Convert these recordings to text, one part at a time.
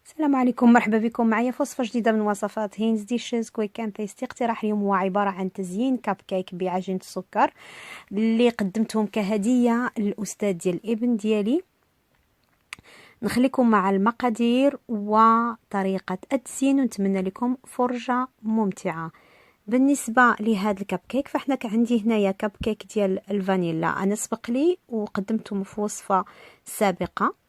السلام عليكم، مرحبا بكم معايا في وصفه جديده من وصفات هينز ديشز كويك اند تيستي. اقتراح اليوم هو عباره عن تزيين كاب كيك بعجينه السكر اللي قدمتهم كهديه للاستاذ ديال الابن ديالي. نخليكم مع المقادير وطريقه التزيين ونتمنى لكم فرجه ممتعه. بالنسبه لهذا الكاب كيك فاحنا عندي هنايا كاب كيك ديال الفانيلا، انا سبق لي وقدمتهم في وصفه سابقه.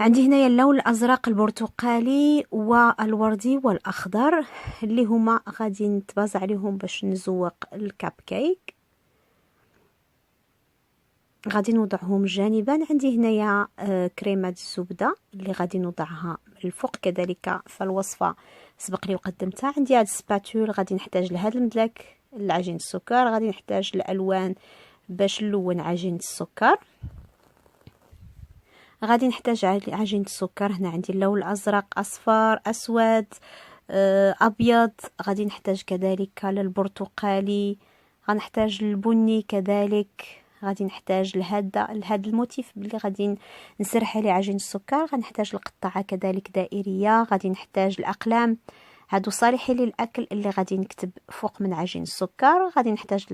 عندي هنايا اللون الازرق البرتقالي والوردي والاخضر اللي هما غادي نتبازع عليهم باش نزوق الكاب كيك. غادي نوضعهم جانبا. عندي هنايا كريمه الزبده اللي غادي نوضعها الفوق كذلك في الوصفه سبق لي وقدمتها. عندي هاد السباتول، غادي نحتاج لهذا المدلك لعجين السكر، غادي نحتاج الالوان باش نلون عجين السكر، غادي نحتاج عجينة السكر. هنا عندي اللون الازرق، اصفر، اسود، ابيض. غادي نحتاج كذلك للبرتقالي، غنحتاج البني كذلك. غادي نحتاج لهذا الموتيف اللي غادي نسرح عليه عجين السكر. غنحتاج القطعه كذلك دائريه. غادي نحتاج الاقلام هادو صالحين للاكل اللي غادي نكتب فوق من عجين السكر. غادي نحتاج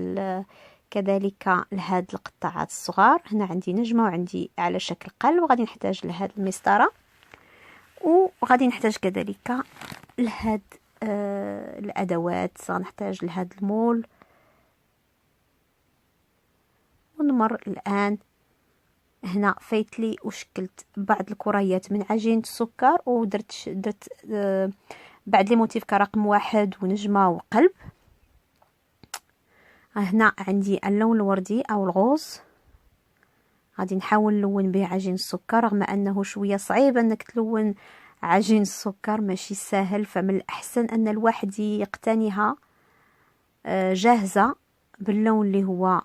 كذلك لهاد القطعات الصغار. هنا عندي نجمه وعندي على شكل قلب، وغادي نحتاج لهاد المسطره، وغادي نحتاج كذلك لهاد الادوات. غنحتاج لهاد المول. ونمر الان هنا فايتلي وشكلت بعض الكريات من عجينه السكر درت بعد لي موتيف كرقم 1 ونجمه وقلب. هنا عندي اللون الوردي او الغوز، غادي نحاول نلون به عجين السكر رغم انه شويه صعيب انك تلون عجين السكر، ماشي سهل. فمن الاحسن ان الواحد يقتنيها جاهزه باللون اللي هو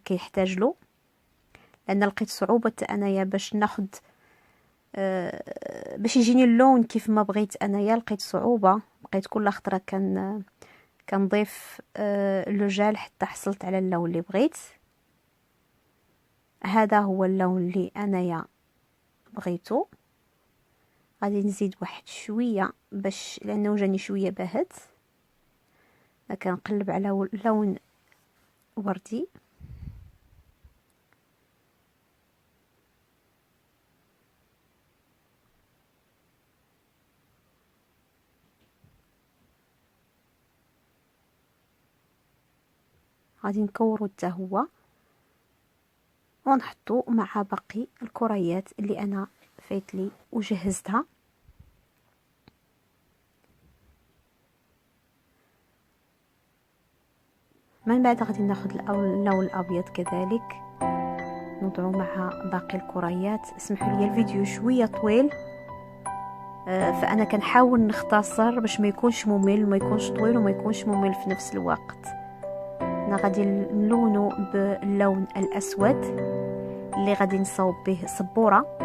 كيحتاج له، لان لقيت صعوبه انايا باش ناخذ باش يجيني اللون كيف ما بغيت انايا. لقيت صعوبه، بقيت كل خطره كنضيف لو جال حتى حصلت على اللون اللي بغيت. هذا هو اللون اللي انايا بغيته. غادي نزيد واحد شويه باش لانه جاني شويه باهت. كنقلب على لون وردي. غادي نكورو حتى هو ونحطو مع باقي الكريات اللي انا فايتلي وجهزتها. من بعد غادي ناخذ اللون الابيض كذلك نوضعو مع باقي الكريات. اسمحوا لي الفيديو شويه طويل، فانا كنحاول نختصر باش ما يكونش ممل، ما يكونش طويل وما يكونش ممل في نفس الوقت. انا غادي نلونو باللون الاسود اللي غادي نصاوب به سبوره.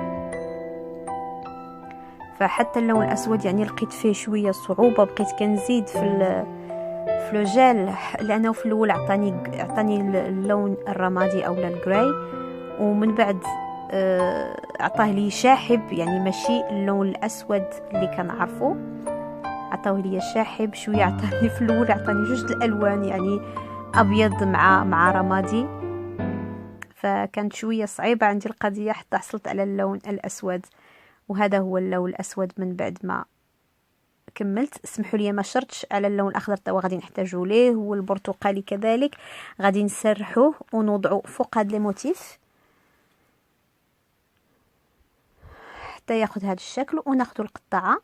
فحتى اللون الاسود يعني لقيت فيه شويه صعوبه، بقيت كنزيد في الجل لانه في الاول عطاني اللون الرمادي او الجراي، ومن بعد عطاه لي شاحب، يعني ماشي اللون الاسود اللي كنعرفو. عطاوه لي شاحب شويه، عطاني في الاول عطاني جوج الالوان يعني ابيض مع رمادي، فكانت شويه صعيبه عندي القضيه حتى حصلت على اللون الاسود. وهذا هو اللون الاسود من بعد ما كملت. اسمحوا لي ما شرطش على اللون الاخضر توا غادي نحتاجو ليه، والبرتقالي كذلك غادي نسرحوه ونوضعو فوق هاد لي موتيف حتى ياخذ هذا الشكل. وناخذ القطعه،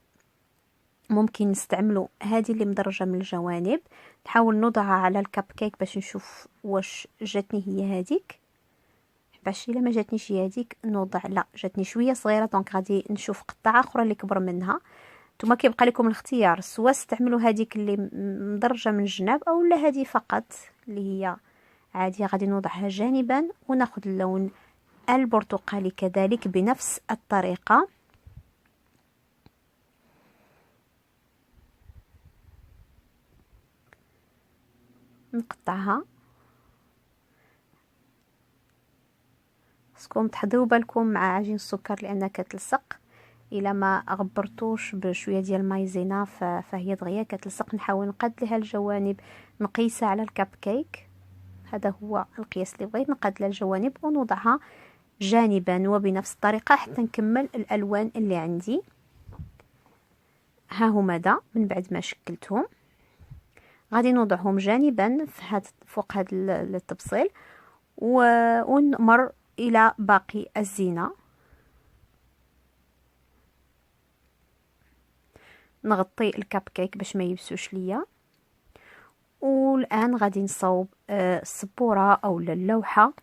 ممكن نستعملوا هذه اللي مدرجه من الجوانب، نحاول نوضعها على الكب كيك باش نشوف واش جاتني هي هذيك. باش الا ما جاتنيش هي هذيك نوضع، لا جاتني شويه صغيره دونك غادي نشوف قطعه اخرى اللي كبر منها. نتوما كيبقى لكم الاختيار، سواء استعملوا هذيك اللي مدرجه من الجناب او لا هذه فقط اللي هي عاديه. غادي نوضعها جانبا وناخذ اللون البرتقالي كذلك بنفس الطريقه. نقطعها. خصكم تحضروا بالكم مع عجين السكر لانها كتلصق. الا ما غبرتوش بشويه ديال مايزينا فهي دغيا كتلصق. نحاول نقاد لها الجوانب مقيسه على الكب كيك. هذا هو القياس اللي بغيت نقاد لها الجوانب ونوضعها جانبا وبنفس الطريقه حتى نكمل الالوان اللي عندي. ها هما دا من بعد ما شكلتهم غادي نوضعهم جانبا فوق هذا التبصيل ونمر الى باقي الزينه. نغطي الكب كيك باش ما يبسوش ليا. والان غادي نصاوب السبوره او اللوحه.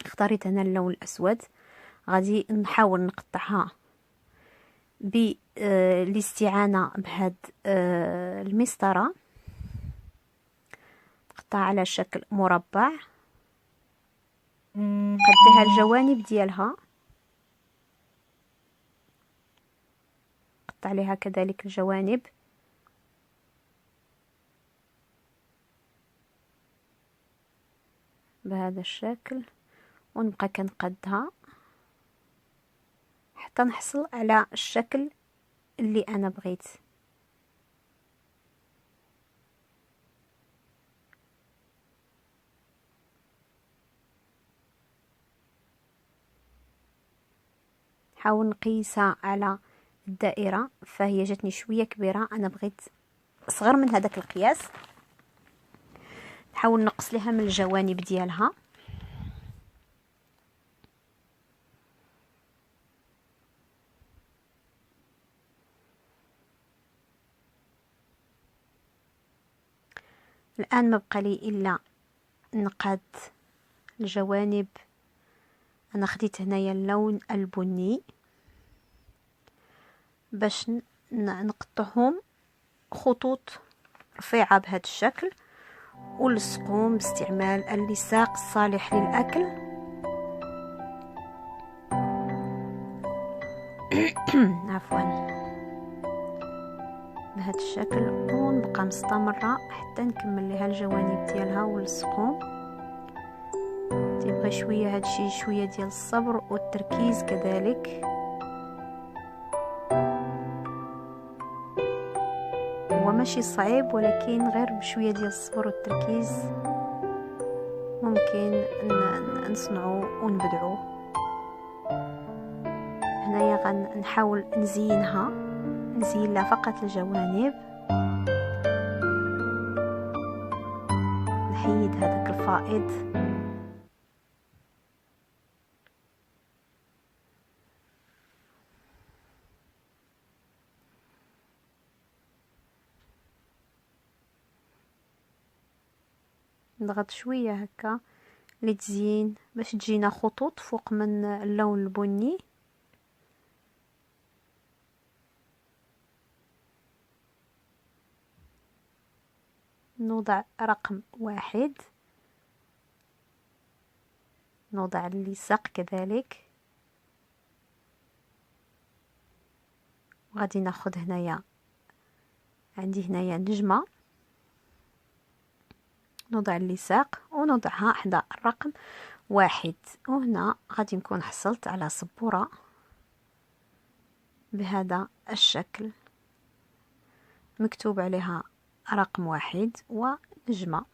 اختاريت انا اللون الاسود. غادي نحاول نقطعها بالاستعانه بهاد المسطره. نقطع على شكل مربع، نقدها الجوانب ديالها، نقطع عليها كذلك الجوانب بهذا الشكل، ونبقى كنقدها حتى نحصل على الشكل اللي انا بغيت. حاول نقيسها على الدائرة، فهي جاتني شوية كبيرة، انا بغيت صغر من هذاك القياس. نحاول نقص لها من الجوانب ديالها. الان ما بقى لي الا نقاد الجوانب. انا خديت هنايا اللون البني باش نقطعهم خطوط رفيعه بهذا الشكل، ولصقهم باستعمال اللصاق الصالح للاكل. عفوا، بهذا الشكل، ونبقى مستمره حتى نكمل لها الجوانب ديالها ونلصقهم. تيبغي شويه هادشي شويه ديال الصبر والتركيز كذلك. هو ماشي صعيب، ولكن غير بشويه ديال الصبر والتركيز ممكن نصنعو ونبدعو. هنايا غنحاول نزين لها فقط الجوانب، نحيد هذاك الفائض. نضغط شويه هكا لتزيين باش تجينا خطوط فوق من اللون البني. نوضع رقم 1، نوضع اللصاق كذلك، وغادي ناخذ هنايا، عندي هنايا نجمة، نوضع اللصاق ونوضعها حدا الرقم 1. وهنا غادي نكون حصلت على سبورة بهذا الشكل مكتوب عليها رقم 1 ونجمة.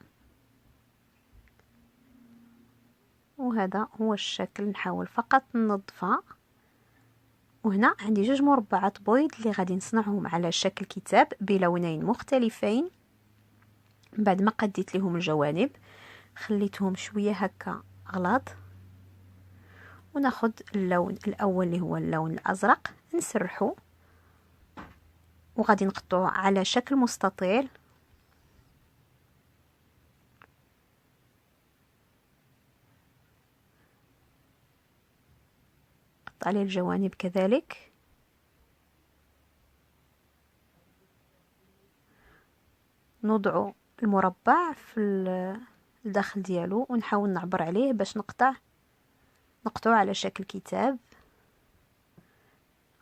وهذا هو الشكل. نحاول فقط ننظفها. وهنا عندي 2 مربعات بيض اللي غادي نصنعهم على شكل كتاب بلونين مختلفين. بعد ما قديت لهم الجوانب خليتهم شويه هكا غلاظ، وناخذ اللون الاول اللي هو اللون الازرق نسرحه، وغادي نقطعه على شكل مستطيل. قطع عليه الجوانب كذلك. نوضع المربع في الداخل ديالو ونحاول نعبر عليه باش نقطعه على شكل كتاب.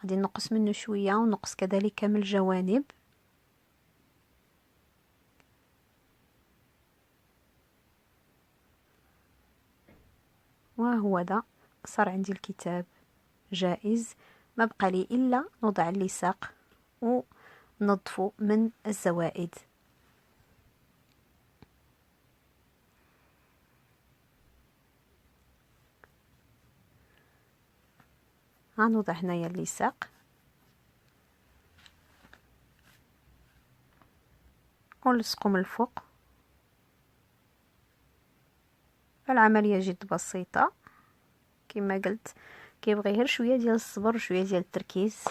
غادي نقص منه شويه ونقص كذلك من الجوانب. وهو ذا صار عندي الكتاب جاهز. ما بقى لي الا نوضع اللصاق وننظفه من الزوائد. غنوضع هنايا اللصاق ونلصقو من الفوق. العمليه جد بسيطه كما قلت، كيبغي غير شويه ديال الصبر وشويه ديال التركيز.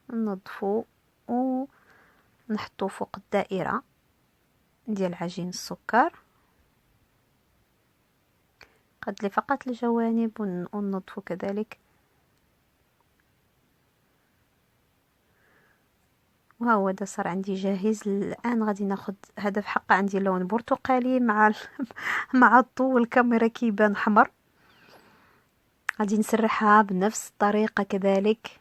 ننظفو ونحطو فوق الدائره ديال عجين السكر، قد لي فقط الجوانب وننظفو كذلك. وها هو دا صار عندي جاهز. الان غادي ناخذ هذا في حقه عندي لون برتقالي مع مع الضوء الكاميرا كيبان حمر. غادي نسرحها بنفس الطريقه كذلك.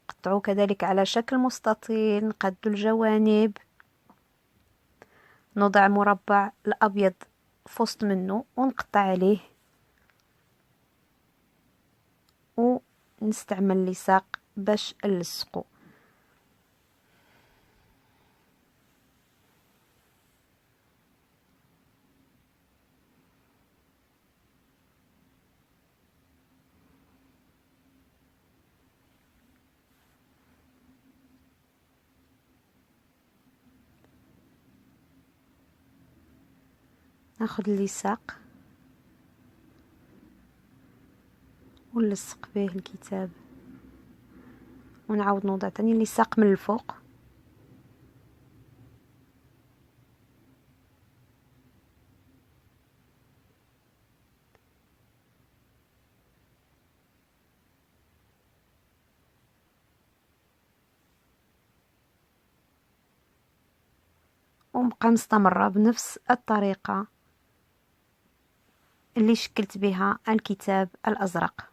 قطعوه كذلك على شكل مستطيل، نقدو الجوانب، نوضع مربع الابيض في وسط منه ونقطع عليه ونستعمل لصاق باش نلصقو. ناخذ اللصاق ونلصق به الكتاب، ونعاود نوضع تاني اللصاق من الفوق. ونبقى مستمرة بنفس الطريقة اللي شكلت بها الكتاب الأزرق.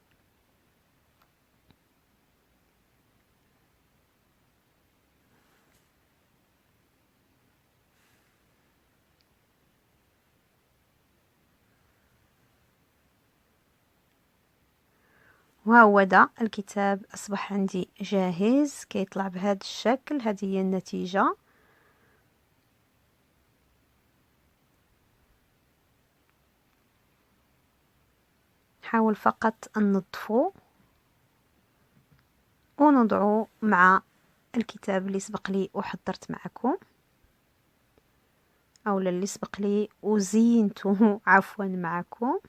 وها هو دا الكتاب أصبح عندي جاهز كيطلع بهذا الشكل. هذه هي النتيجة. نحاول فقط ننظفو ونوضعو مع الكتاب اللي سبق لي وحضرت معكم، اولا اللي سبق لي وزينته عفوا معكم.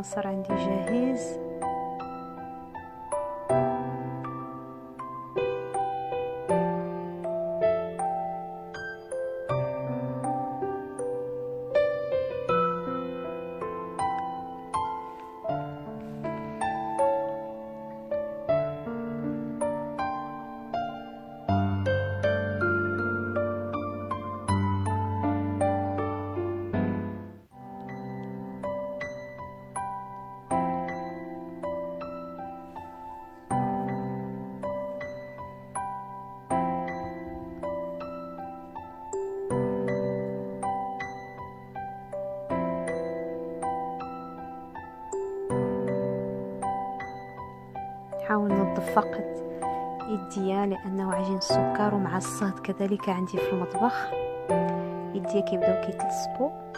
صار عندي جاهز. نحاول ننظف فقط يديا لانه عجين السكر ومع الصهد كذلك عندي في المطبخ يديا كيبداو كيتلصقوا.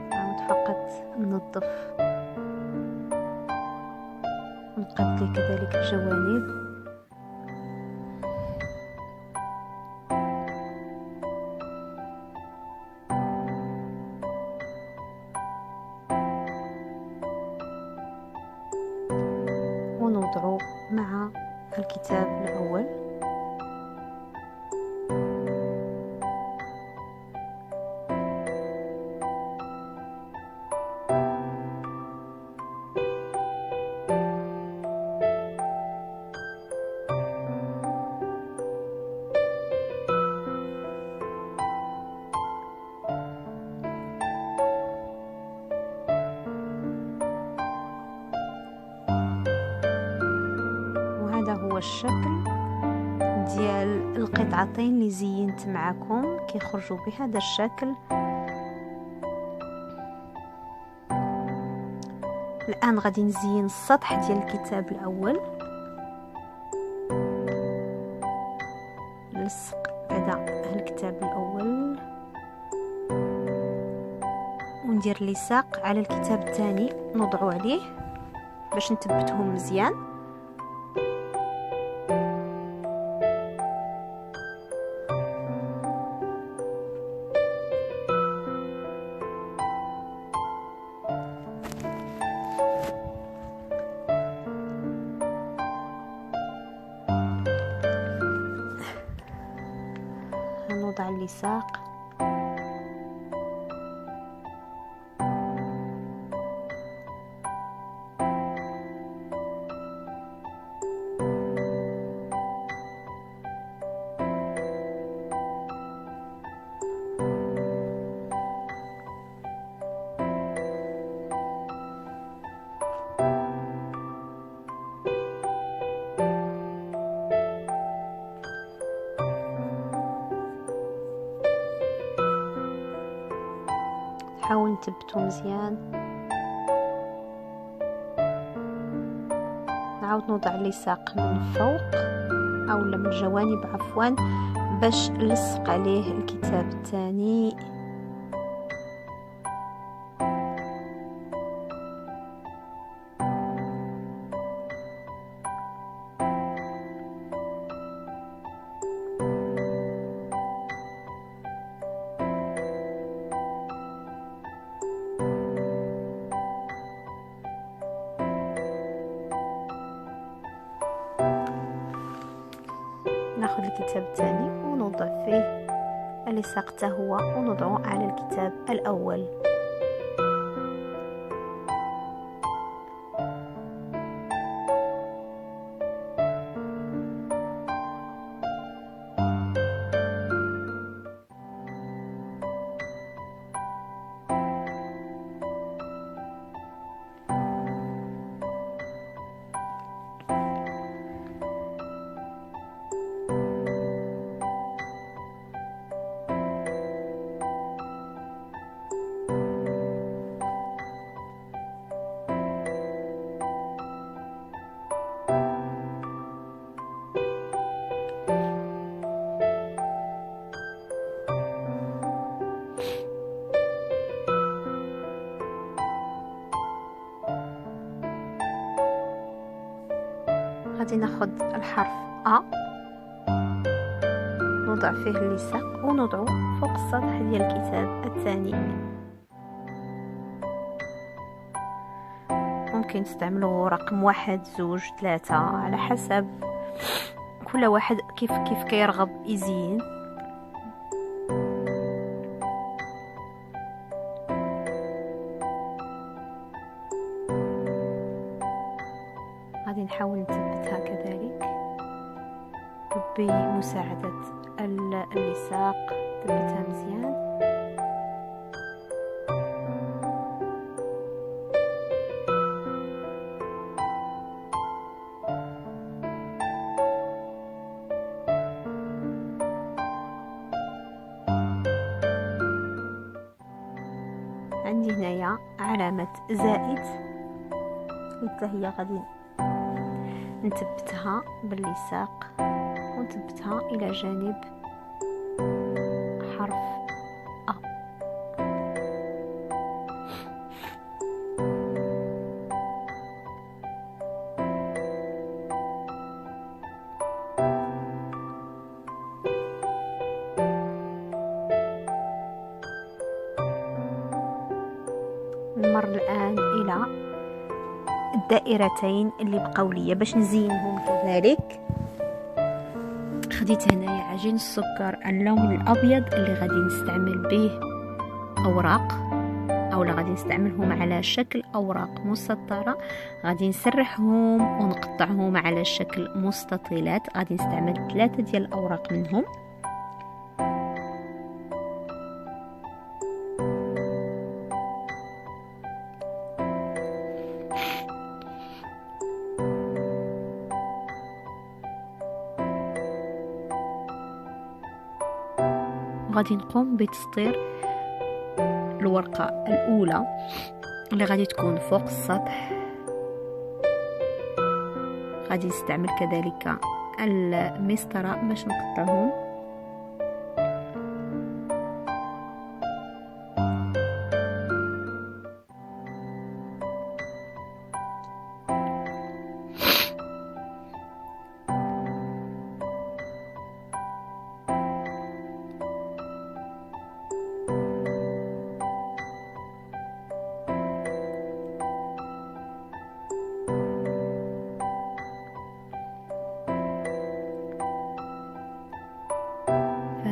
نعاود فقط ننظف ونقضي كذلك الجوانب. ونوضعه مع الكتاب الأول. وهذا هو الشكل ديال القطعتين اللي زينت معكم كيخرجوا بهذا الشكل. الآن غادي نزين السطح ديال الكتاب الأول، نلصق بعدا الكتاب الأول وندير لصاق على الكتاب الثاني نوضعو عليه باش نثبتهم مزيان. نوضع اللصاق نحاول نثبتو مزيان. نعاود نوضع اللصاق من الفوق اولا من الجوانب عفوا باش نلصق عليه الكتاب الثاني. ناخذ الكتاب الثاني ونوضع فيه اللصاق حتى هو ونوضعه على الكتاب الأول. غادي ناخذ الحرف أ نوضع فيه اللصاق ونوضعه فوق السطح ديال الكتاب الثاني. ممكن تستعملوا رقم 1 2 3 على حسب كل واحد كيف كيرغب يزين. غادي نحاول نثبتها كذلك بمساعدة اللصاق، ثبتها مزيان. عندي هنايا علامة زائد حتى هي غادي نثبتها باللصاق ونثبتها الى جانب حرف أ. نمر الآن إلى الدائرتين اللي بقاو ليا باش نزينهم كذلك. خديت هنايا عجين السكر اللون الابيض اللي غادي نستعمل به اوراق، اولا غادي نستعملهم على شكل اوراق مسطره. غادي نسرحهم ونقطعهم على شكل مستطيلات. غادي نستعمل 3 ديال الاوراق منهم. وغادي نقوم بتسطير الورقة الأولى اللي غادي تكون فوق السطح. غادي نستعمل كذلك المسطرة باش نقطعهم.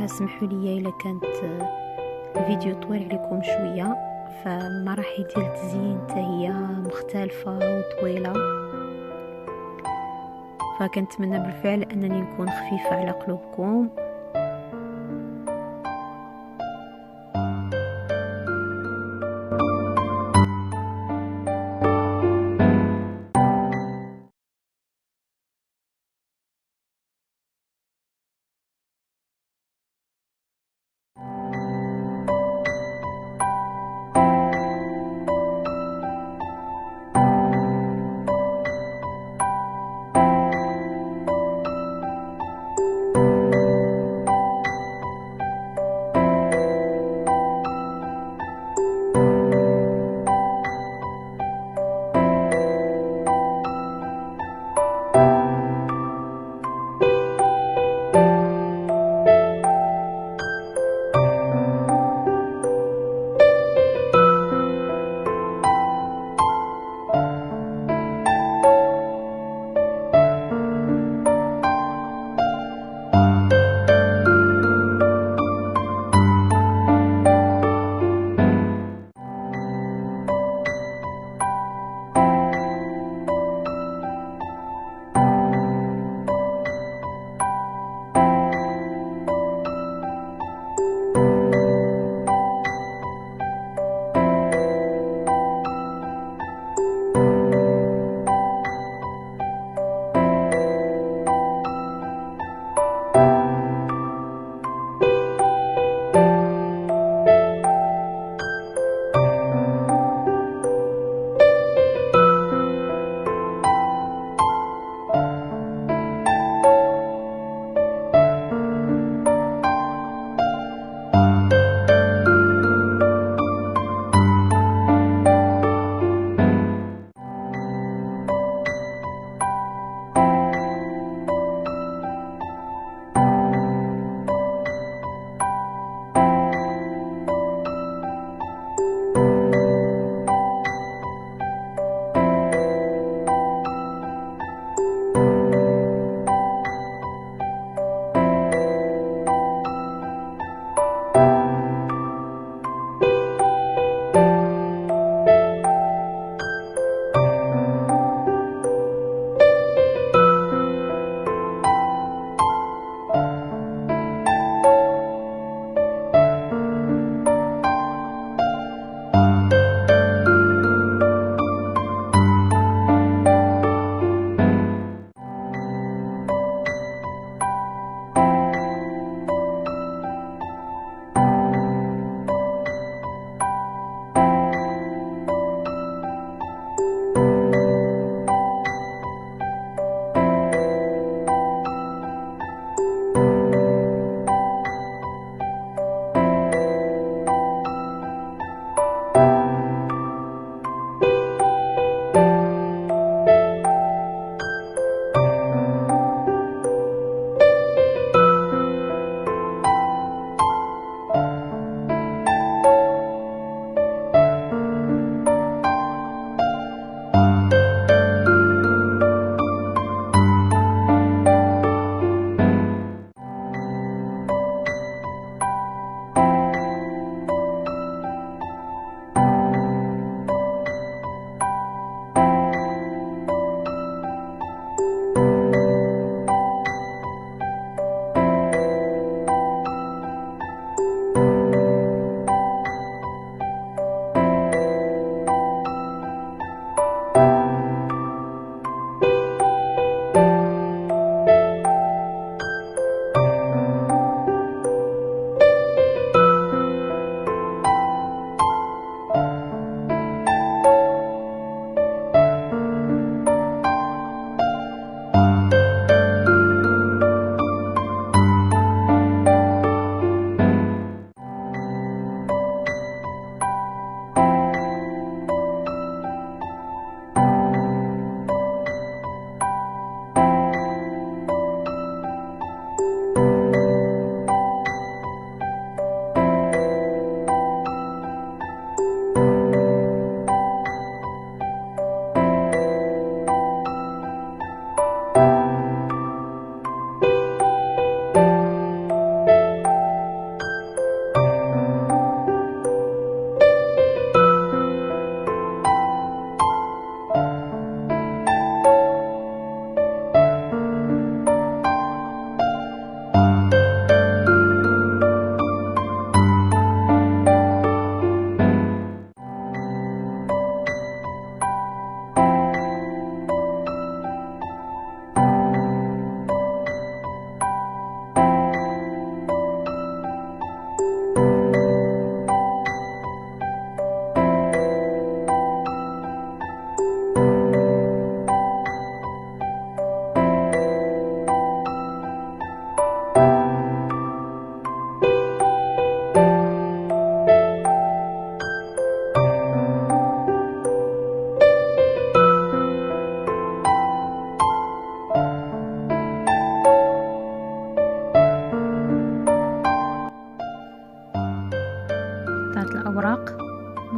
اسمحوا لي الا كانت الفيديو طويل عليكم شويه، فمراحل ديال التزيين حتى هي مختلفه وطويله، فكنتمنى بالفعل انني نكون خفيفه على قلوبكم.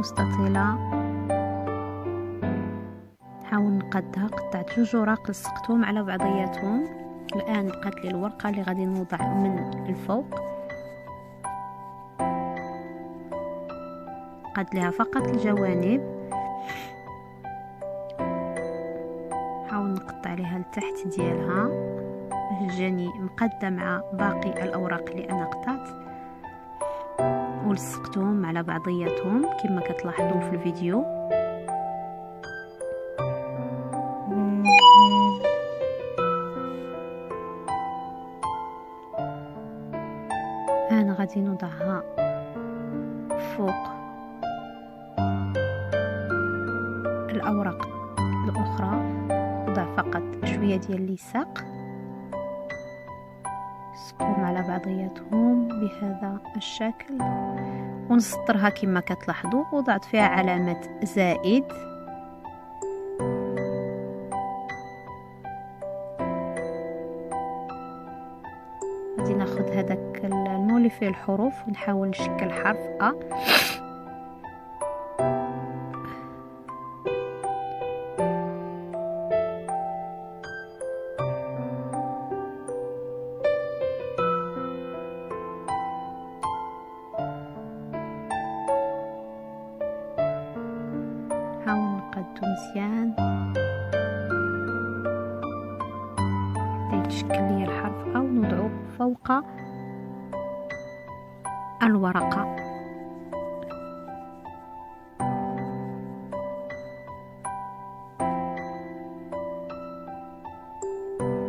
مستطيلة، نحاول نقدها. قطعت 2 اوراق لصقتهم على بعضياتهم. الآن بقات لي الورقة اللي غادي نوضع من الفوق، قد لها فقط الجوانب. نحاول نقطع لها التحت ديالها باش تجاني مقادة مع باقي الأوراق اللي أنا قطعت ولصقتهم على بعضياتهم كما كتلاحظوا في الفيديو. أنا غادي نوضعها فوق الأوراق الأخرى، نضع فقط شوية ديال اللصاق، نسقهم على بعضياتهم بهذا الشكل ونسطرها كما كتلاحظوا. وضعت فيها علامة زائد. غادي ناخذ هذاك المولي فيه الحروف ونحاول نشكل حرف أ. نحاول نقادو مزيان حتى يتشكل لي الحرف أ ونوضعو فوق الورقة.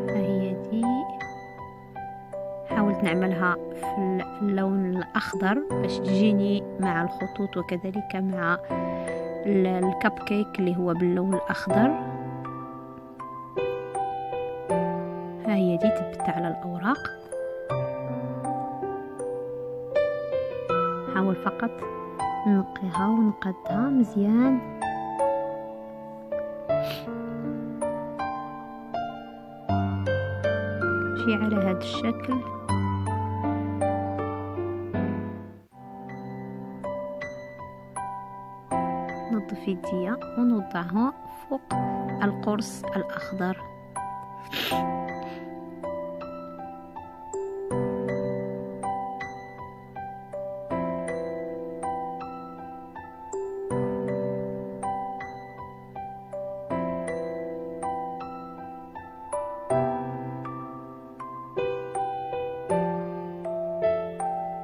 هي دي. حاولت نعملها في اللون الأخضر باش تجيني مع الخطوط وكذلك مع الكب كيك اللي هو باللون الأخضر. ها هي دي تبت على الأوراق. نحاول فقط ننقيها ونقادها مزيان. شي على هذا الشكل. نظف يديا ونوضعها فوق القرص الأخضر.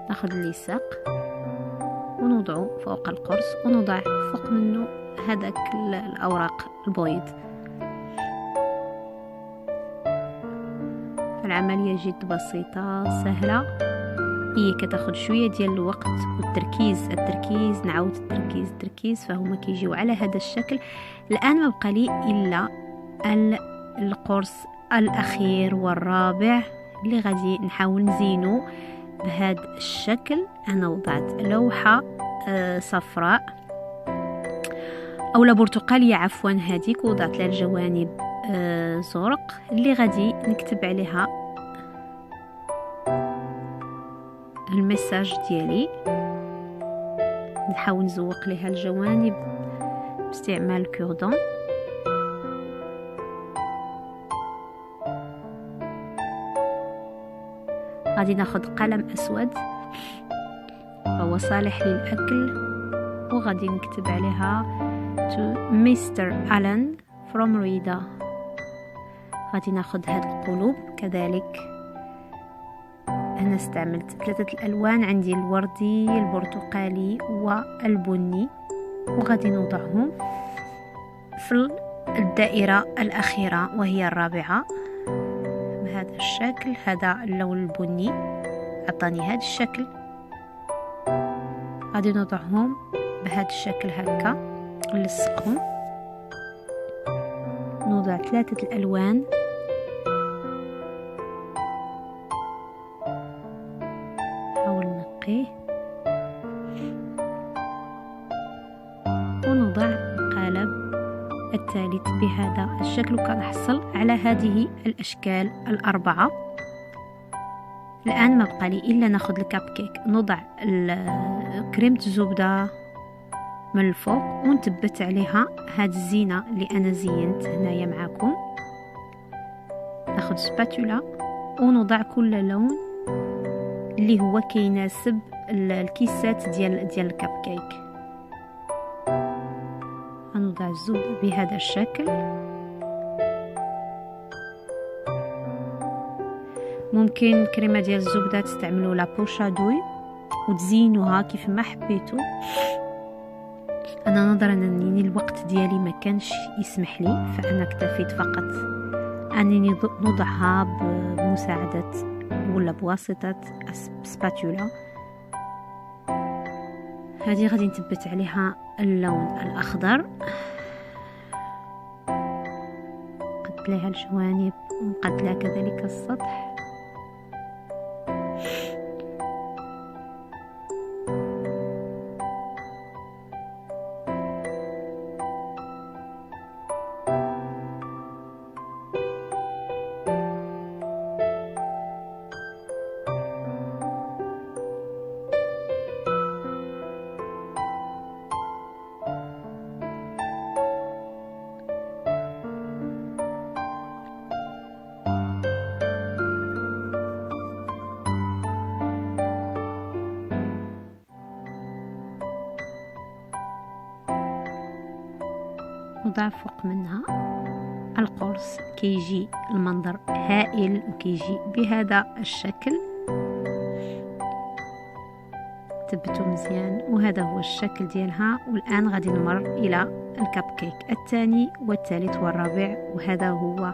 ناخذ اللصاق ونوضعه فوق القرص ونوضع فوق منه هذاك الأوراق البيض. العملية جد بسيطة سهلة، هي كتاخد شوية ديال الوقت والتركيز. نعاود التركيز فهما كيجيو على هذا الشكل. الآن ما بقى لي إلا القرص الأخير والرابع اللي غادي نحاول نزينو بهذا الشكل. أنا وضعت لوحة صفراء أو برتقالية عفوا، هذيك وضعت لها الجوانب زرق اللي غادي نكتب عليها الميساج ديالي. نحاول نزوق لها الجوانب باستعمال الكوردون. غادي ناخذ قلم أسود فهو صالح للأكل وغادي نكتب عليها to Mr. Allen from Rida. غادي ناخذ هاد القلوب كذلك. أنا استعملت 3 الألوان، عندي الوردي البرتقالي والبني، وغادي نوضعهم في الدائرة الأخيرة وهي الرابعة بهذا الشكل. هذا اللون البني عطاني هذا الشكل. غادي نوضعهم بهذا الشكل هكا، نلصقهم. نوضع 3 الألوان نحاول نقيه ونوضع القالب الثالث بهذا الشكل، وكنحصل على هذه الأشكال الأربعة. الآن ما بقى لي إلا ناخذ الكب كيك، نوضع كريمة الزبدة من الفوق ونثبت عليها هاد الزينه اللي انا زينت هنايا معكم. ناخذ سباتولا ونوضع كل لون اللي هو كيناسب الكيسات ديال الكب كيك. غنوضع الزبده بهذا الشكل. ممكن كريمه ديال الزبده تستعملوا لا بوشادوي وتزينوها كيف ما حبيتوا. انا نظرا انني الوقت ديالي ما كانش يسمح لي، فانا اكتفيت فقط انني نوضعها بمساعده ولا بواسطه سباتولا. هذه غادي نثبت عليها اللون الاخضر، نقد لها الجوانب ونقد لها كذلك السطح. نضع فوق منها القرص، كيجي المنظر هائل وكيجي بهذا الشكل. ثبتوا مزيان وهذا هو الشكل ديالها. والآن غادي نمر إلى الكب كيك الثاني والثالث والرابع، وهذا هو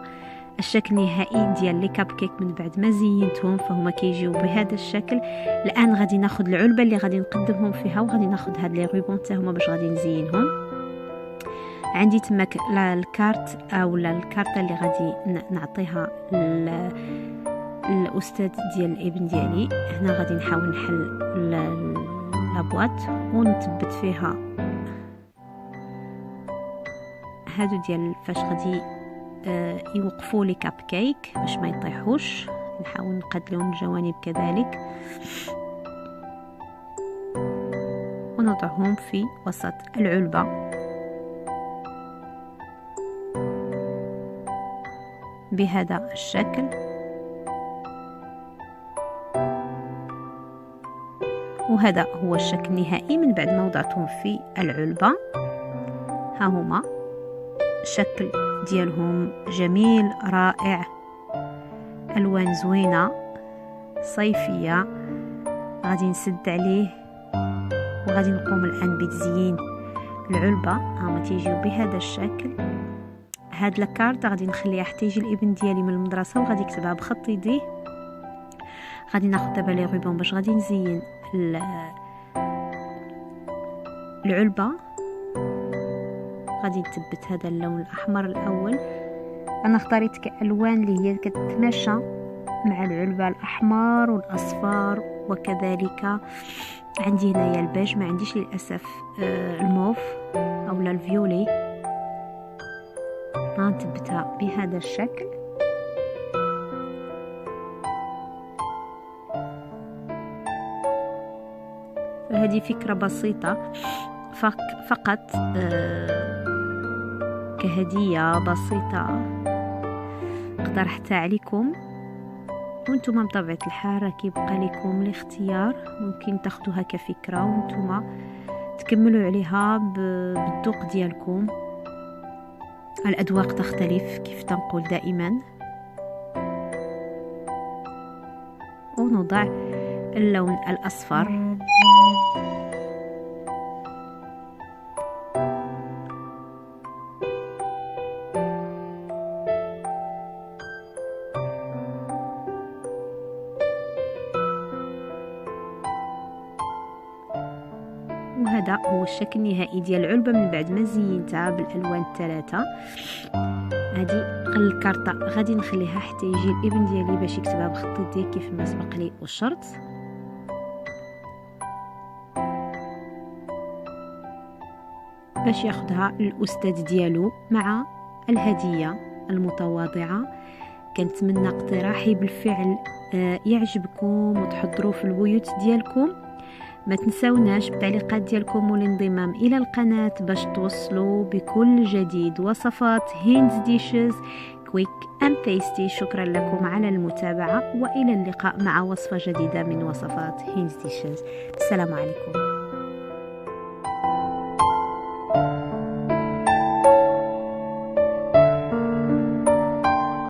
الشكل النهائي ديال لي كب كيك من بعد ما زينتهم، فهما كيجيو بهذا الشكل. الآن غادي ناخذ العلبة اللي غادي نقدمهم فيها، وغادي ناخذ هاد لي روبون حتى هما باش غادي نزينهم. عندي تماك الكارت او الكارطه اللي غادي نعطيها الاستاذ ديال الابن ديالي. هنا غادي نحاول نحل لابواط ونثبت فيها هادو ديال فاش غادي يوقفوا لي كاب كيك باش ما يطيحوش. نحاول نقاد لهم الجوانب كذلك ونضعهم في وسط العلبه بهذا الشكل. وهذا هو الشكل النهائي من بعد ما وضعتهم في العلبة. ها هما الشكل ديالهم جميل رائع، ألوان زوينة صيفية. غادي نسد عليه وغادي نقوم الآن بتزيين العلبة. هما تيجيو بهذا الشكل. هاد الكارت غادي نخليها حتى يجي الابن ديالي من المدرسه وغادي يكتبها بخط يديه. غادي ناخذ دابا لي روبون باش غادي نزين العلبه. غادي نثبت هذا اللون الاحمر الاول. انا اختاريت كالوان اللي هي كتماشى مع العلبه، الاحمر والاصفر، وكذلك عندي هنايا البيج، ما عنديش للاسف الموف او الفيولي. نثبتها بهذا الشكل. فهذه فكرة بسيطة فقط كهدية بسيطة اقترحتها عليكم، وانتم بطبيعة الحال كيبقى لكم الاختيار. ممكن تاخدوها كفكرة وانتم تكملوا عليها بالذوق ديالكم. الأذواق تختلف كيف تنقول دائما. ونضع اللون الأصفر. وهذا هو الشكل النهائي ديال العلبة من بعد ما زينتها بالألوان الثلاثة. هذه الكارطة غادي نخليها حتى يجي الابن ديالي باش يكتبها بخط يديه كيف ما سبق لي والشرط. باش ياخذها الاستاذ ديالو مع الهدية المتواضعة. كنتمنى اقتراحي بالفعل يعجبكم وتحضروه في البيوت ديالكم. ما تنسوناش بالتعليقات ديالكم والانضمام الى القناة باش توصلوا بكل جديد. وصفات هينز ديشز كويك اند تيستي. شكرا لكم على المتابعة، والى اللقاء مع وصفة جديدة من وصفات هينز ديشز. السلام عليكم.